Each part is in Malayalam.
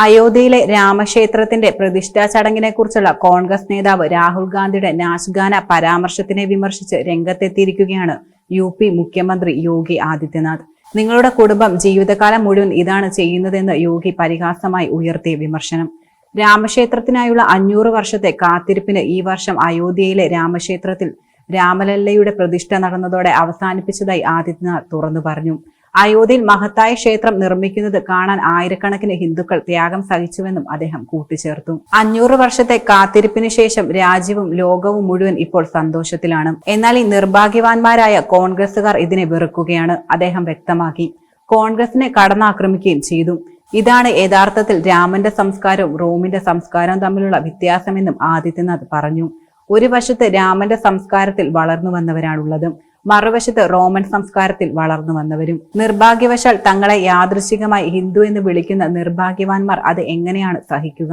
അയോധ്യയിലെ രാമക്ഷേത്രത്തിന്റെ പ്രതിഷ്ഠാ ചടങ്ങിനെക്കുറിച്ചുള്ള കോൺഗ്രസ് നേതാവ് രാഹുൽ ഗാന്ധിയുടെ നാച്ച്ഗാന പരാമർശത്തിനെ വിമർശിച്ച് രംഗത്തെത്തിയിരിക്കുകയാണ് യു.പി. മുഖ്യമന്ത്രി യോഗി ആദിത്യനാഥ്. നിങ്ങളുടെ കുടുംബം ജീവിതകാലം മുഴുവൻ ഇതാണ് ചെയ്യുന്നതെന്ന് യോഗി പരിഹാസമായി ഉയർത്തിയ വിമർശനം. രാമക്ഷേത്രത്തിനായുള്ള 500 വർഷത്തെ കാത്തിരിപ്പിന് ഈ വർഷം അയോധ്യയിലെ രാമക്ഷേത്രത്തിൽ രാമലല്ലയുടെ പ്രതിഷ്ഠ നടന്നതോടെ അവസാനിപ്പിച്ചതായി ആദിത്യനാഥ് തുറന്നു പറഞ്ഞു. അയോധ്യയിൽ മഹത്തായ ക്ഷേത്രം നിർമ്മിക്കുന്നത് കാണാൻ ആയിരക്കണക്കിന് ഹിന്ദുക്കൾ ത്യാഗം സഹിച്ചുവെന്നും അദ്ദേഹം കൂട്ടിച്ചേർത്തു. 500 വർഷത്തെ കാത്തിരിപ്പിന് ശേഷം രാജ്യവും ലോകവും മുഴുവൻ ഇപ്പോൾ സന്തോഷത്തിലാണ്. എന്നാൽ ഈ നിർഭാഗ്യവാന്മാരായ കോൺഗ്രസുകാർ ഇതിനെ വെറുക്കുകയാണ്, അദ്ദേഹം വ്യക്തമാക്കി. കോൺഗ്രസിനെ കടന്നാക്രമിക്കുകയും ചെയ്തു. ഇതാണ് യഥാർത്ഥത്തിൽ രാമന്റെ സംസ്കാരവും റോമിന്റെ സംസ്കാരവും തമ്മിലുള്ള വ്യത്യാസമെന്നും ആദിത്യനാഥ് പറഞ്ഞു. ഒരു വശത്ത് രാമന്റെ സംസ്കാരത്തിൽ വളർന്നു വന്നവരാണുള്ളത്, മറുവശത്ത് റോമൻ സംസ്കാരത്തിൽ വളർന്നു വന്നവരും. നിർഭാഗ്യവശാൽ തങ്ങളെ യാദൃശ്ചികമായി ഹിന്ദു എന്ന് വിളിക്കുന്ന നിർഭാഗ്യവാന്മാർ അത് എങ്ങനെയാണ് സഹിക്കുക?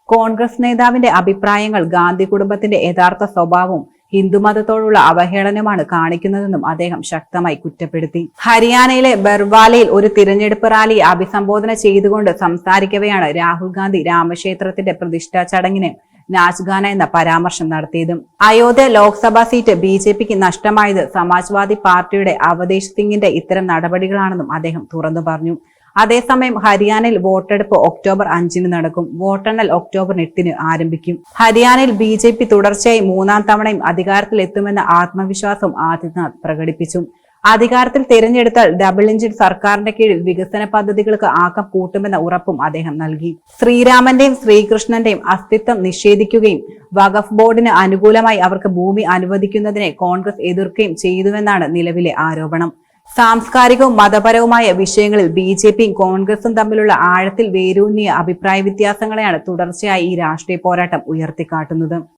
കോൺഗ്രസ് നേതാവിന്റെ അഭിപ്രായങ്ങൾ ഗാന്ധി കുടുംബത്തിന്റെ യഥാർത്ഥ സ്വഭാവവും ഹിന്ദുമതത്തോടുള്ള അവഹേളനമാണ് കാണിക്കുന്നതെന്നും അദ്ദേഹം ശക്തമായി കുറ്റപ്പെടുത്തി. ഹരിയാനയിലെ ബർവാലയിൽ ഒരു തിരഞ്ഞെടുപ്പ് റാലിയെ അഭിസംബോധന ചെയ്തുകൊണ്ട് സംസാരിക്കവെയാണ് രാഹുൽ ഗാന്ധി രാമക്ഷേത്രത്തിന്റെ പ്രതിഷ്ഠാ ചടങ്ങിന് നാച്ച്ഗാന എന്ന പരാമർശം നടത്തിയത്. അയോധ്യ ലോക്സഭാ സീറ്റ് ബി.ജെ.പിക്ക് നഷ്ടമായത് സമാജ്വാദി പാർട്ടിയുടെ അവധേഷ് സിംഗിന്റെ ഇത്തരം നടപടികളാണെന്നും അദ്ദേഹം തുറന്നു പറഞ്ഞു. അതേസമയം ഹരിയാനയിൽ വോട്ടെടുപ്പ് ഒക്ടോബർ 5-ന് നടക്കും. വോട്ടെണ്ണൽ ഒക്ടോബർ 8-ന് ആരംഭിക്കും. ഹരിയാനയിൽ ബി.ജെ.പി തുടർച്ചയായി 3-ാം തവണയും അധികാരത്തിലെത്തുമെന്ന ആത്മവിശ്വാസം ആദിത്യനാഥ് പ്രകടിപ്പിച്ചു. അധികാരത്തിൽ തിരഞ്ഞെടുത്താൽ ഡബിൾ എഞ്ചിൻ സർക്കാരിന്റെ കീഴിൽ വികസന പദ്ധതികൾക്ക് ആക്കം കൂട്ടുമെന്ന ഉറപ്പും അദ്ദേഹം നൽകി. ശ്രീരാമന്റെയും ശ്രീകൃഷ്ണന്റെയും അസ്തിത്വം നിഷേധിക്കുകയും വഖഫ് ബോർഡിന് അനുകൂലമായി അവർക്ക് ഭൂമി അനുവദിക്കുന്നതിനെ കോൺഗ്രസ് എതിർക്കുകയും ചെയ്തുവെന്നാണ് നിലവിലെ ആരോപണം. സാംസ്കാരികവും മതപരവുമായ വിഷയങ്ങളിൽ ബി.ജെ.പിയും കോൺഗ്രസും തമ്മിലുള്ള ആഴത്തിൽ വേരൂന്നിയ അഭിപ്രായ വ്യത്യാസങ്ങളെയാണ് തുടർച്ചയായി ഈ രാഷ്ട്രീയ പോരാട്ടം ഉയർത്തിക്കാട്ടുന്നത്.